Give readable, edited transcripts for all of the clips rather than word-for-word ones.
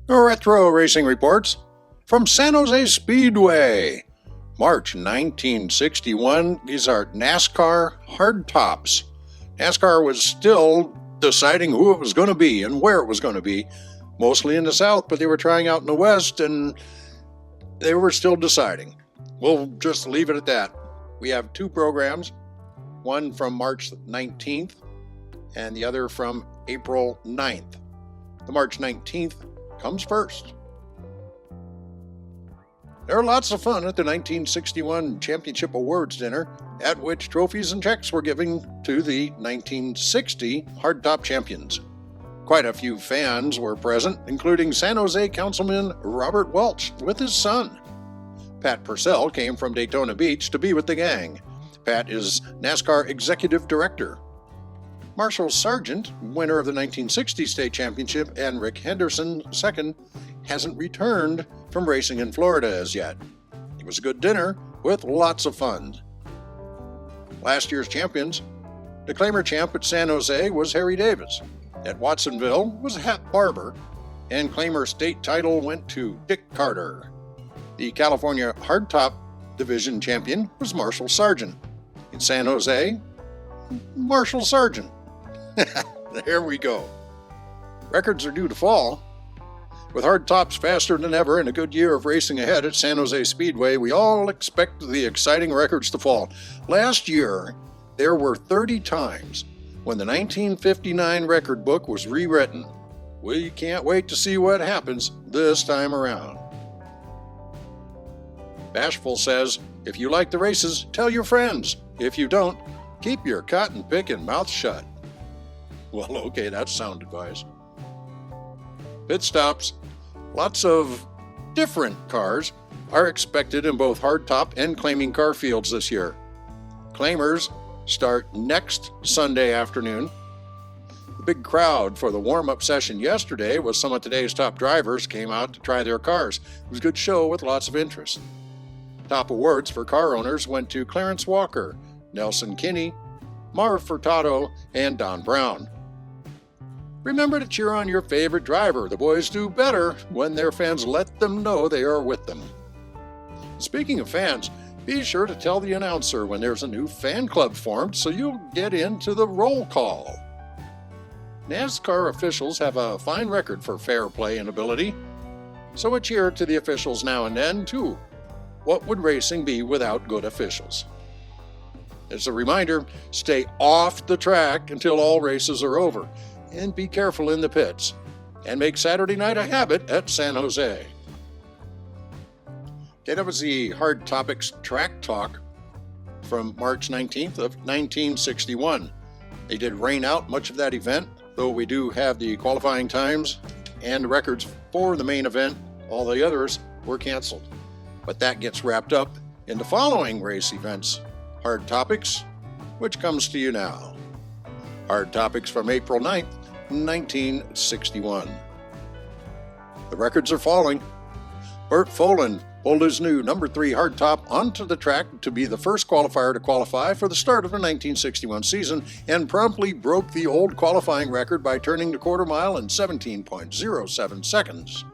Retro Racing Reports from San Jose Speedway. March 1961, these are NASCAR Hardtops. NASCAR was still deciding who it was going to be and where it was going to be, mostly in the South, but they were trying out in the West, and they were still deciding. We'll just leave it at that. We have two programs, one from March 19th and the other from April 9th. The March 19th comes first. There are lots of fun at the 1961 Championship Awards dinner, at which trophies and checks were given to the 1960 Hardtop champions. Quite a few fans were present, including San Jose Councilman Robert Welch with his son. Pat Purcell came from Daytona Beach to be with the gang. Pat is NASCAR Executive Director. Marshall Sargent, winner of the 1960 State Championship, and Rick Henderson, second, hasn't returned from racing in Florida as yet. It was a good dinner with lots of fun. Last year's champions, the Claimer champ at San Jose was Harry Davis. At Watsonville was Hat Barber, and Claimer state title went to Dick Carter. The California Hardtop Division champion was Marshall Sargent. In San Jose, Marshall Sargent. There we go. Records are due to fall. With hardtops faster than ever and a good year of racing ahead at San Jose Speedway, we all expect the exciting records to fall. Last year, there were 30 times when the 1959 record book was rewritten. We can't wait to see what happens this time around. Bashful says, if you like the races, tell your friends. If you don't, keep your cotton picking mouth shut. Well, okay, that's sound advice. Pit stops. Lots of different cars are expected in both hardtop and claiming car fields this year. Claimers start next Sunday afternoon. The big crowd for the warm-up session yesterday was some of today's top drivers came out to try their cars. It was a good show with lots of interest. Top awards for car owners went to Clarence Walker, Nelson Kinney, Marv Furtado, and Don Brown. Remember to cheer on your favorite driver. The boys do better when their fans let them know they are with them. Speaking of fans, be sure to tell the announcer when there's a new fan club formed so you'll get into the roll call. NASCAR officials have a fine record for fair play and ability, so a cheer to the officials now and then, too. What would racing be without good officials? As a reminder, stay off the track until all races are over, and be careful in the pits, and make Saturday night a habit at San Jose. Okay, that was the Hard Topics Track Talk from March 19th of 1961. They did rain out much of that event, though we do have the qualifying times and records for the main event. All the others were canceled. But that gets wrapped up in the following race events. Hard Topics, which comes to you now. Hard Topics from April 9th, 1961. The records are falling. Bert Folan pulled his new number 3 hardtop onto the track to be the first qualifier to qualify for the start of the 1961 season and promptly broke the old qualifying record by turning the quarter mile in 17.07 seconds.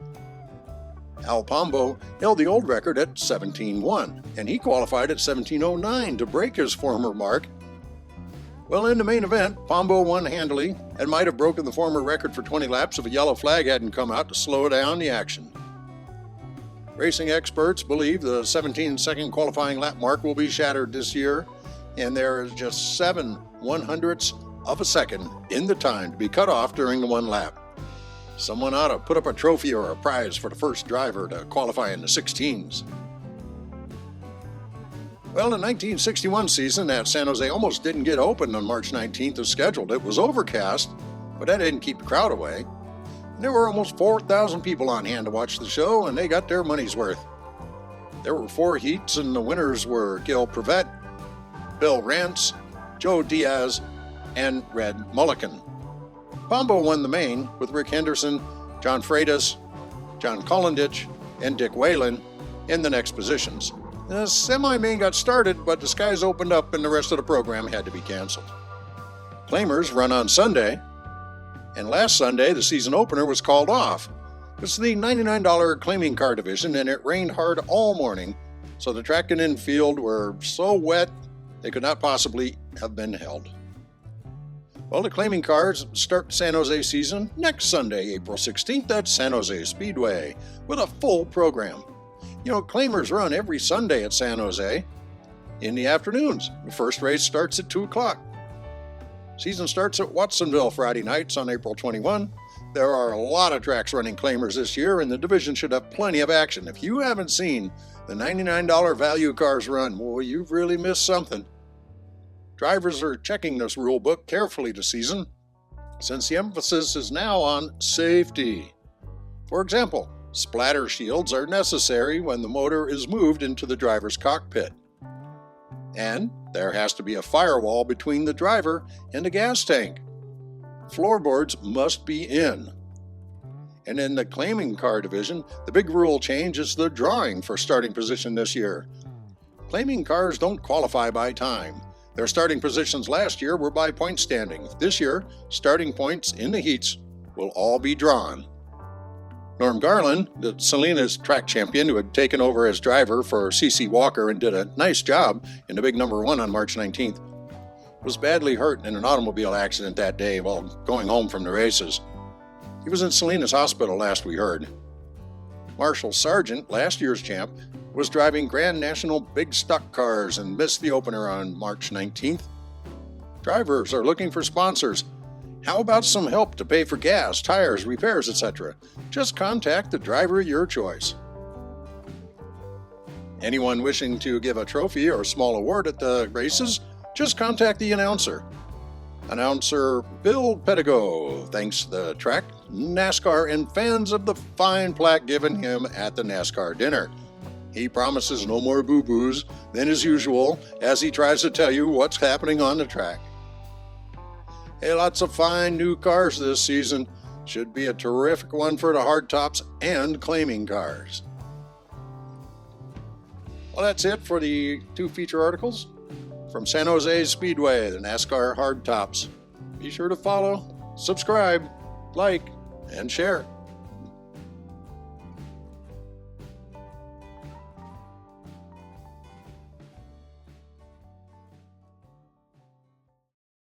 Al Pombo held the old record at 17.1, and he qualified at 17.09 to break his former mark. Well, in the main event, Pombo won handily and might have broken the former record for 20 laps if a yellow flag hadn't come out to slow down the action. Racing experts believe the 17-second qualifying lap mark will be shattered this year, and there is just 7/100ths of a second in the time to be cut off during the one lap. Someone ought to put up a trophy or a prize for the first driver to qualify in the 16s. Well, the 1961 season at San Jose almost didn't get open on March 19th as scheduled. It was overcast, but that didn't keep the crowd away. And there were almost 4,000 people on hand to watch the show, and they got their money's worth. There were 4 heats, and the winners were Gil Prevet, Bill Rance, Joe Diaz, and Red Mulligan. Pombo won the main with Rick Henderson, John Freitas, John Collinditch, and Dick Whalen in the next positions. The semi-main got started, but the skies opened up and the rest of the program had to be canceled. Claimers run on Sunday, and last Sunday the season opener was called off. It's the $99 claiming car division, and it rained hard all morning, so the track and infield were so wet they could not possibly have been held. Well, the claiming cars start San Jose season next Sunday, April 16th at San Jose Speedway with a full program. You know, claimers run every Sunday at San Jose in the afternoons. The first race starts at 2 o'clock. Season starts at Watsonville Friday nights on April 21. There are a lot of tracks running claimers this year, and the division should have plenty of action. If you haven't seen the $99 value cars run, well, you've really missed something. Drivers are checking this rule book carefully this season, since the emphasis is now on safety. For example, splatter shields are necessary when the motor is moved into the driver's cockpit. And there has to be a firewall between the driver and the gas tank. Floorboards must be in. And in the claiming car division, the big rule change is the drawing for starting position this year. Claiming cars don't qualify by time. Their starting positions last year were by point standing. This year, starting points in the heats will all be drawn. Norm Garland, the Salinas track champion who had taken over as driver for C.C. Walker and did a nice job in the big number 1 on March 19th, was badly hurt in an automobile accident that day while going home from the races. He was in Salinas Hospital last we heard. Marshall Sargent, last year's champ, was driving Grand National big stock cars and missed the opener on March 19th. Drivers are looking for sponsors. How about some help to pay for gas, tires, repairs, etc.? Just contact the driver of your choice. Anyone wishing to give a trophy or small award at the races, just contact the announcer. Announcer Bill Pettigo thanks the track, NASCAR, and fans of the fine plaque given him at the NASCAR dinner. He promises no more boo-boos than is usual as he tries to tell you what's happening on the track. Hey, lots of fine new cars this season. Should be a terrific one for the hardtops and claiming cars. Well, that's it for the 2 feature articles from San Jose Speedway, the NASCAR Hardtops. Be sure to follow, subscribe, like, and share.